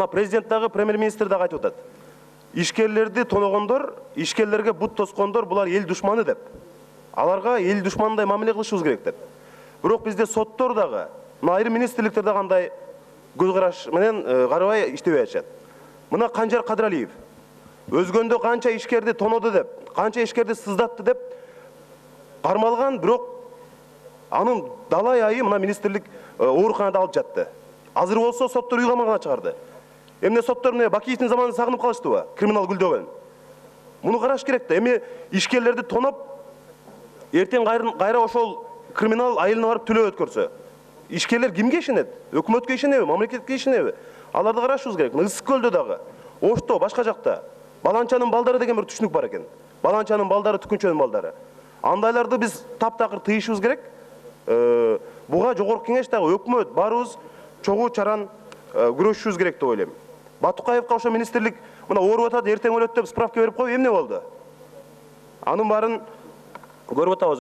Мына президент дагы, премьер-министр дагы айтып атат. Ишкерлерди тоногондор, ишкерлерге бут тоскондор булар эл душманы деп. Аларга эл душманындай мамиле кылышыбыз керек деп. Бирок бизде соттор дагы, мына айрым министрликтер дагы андай көз караш менен карабай иштебей атышат. Мына Канжар Кадыралиев өзгөндө канча ишкерди тоноду деп, канча ишкерди сыздатты деп кармалган, бирок анын далай айы мына министрлик ооруканада алып жатты. Азыр болсо соттор үй камагына чыгарды. Эмне соттор мына Бакиевдин заманын сагынып калыштыбы? Криминал гүлдөгөн. Муну караш керек да. Эми ишкерлерди тоноп, эртең кайра ошол криминал айылына барып төлөө өткөрсө, ишкерлер кимге ишенет? Өкмөткө ишенеби, мамлекетке ишенеби? Аларды карашыбыз керек. Ысык көлдө дагы, Ошто, башка жакта баланчанын балдары деген бир түшүнүк бар экен. Баланчанын балдары, түкүнчөнүн балдары. Андайларды биз таптакыр тыйышыбыз керек. Буга жогорку кеңеш дагы, өкмөт баарыбыз чогуу чаран күрөшүшүбүз керек деп ойлойм. Батукаевка ошо министрлик мына ооруп атат, эртең өлөт деп справка берип коюп эмне болду? Анын баарын көрүп атабыз.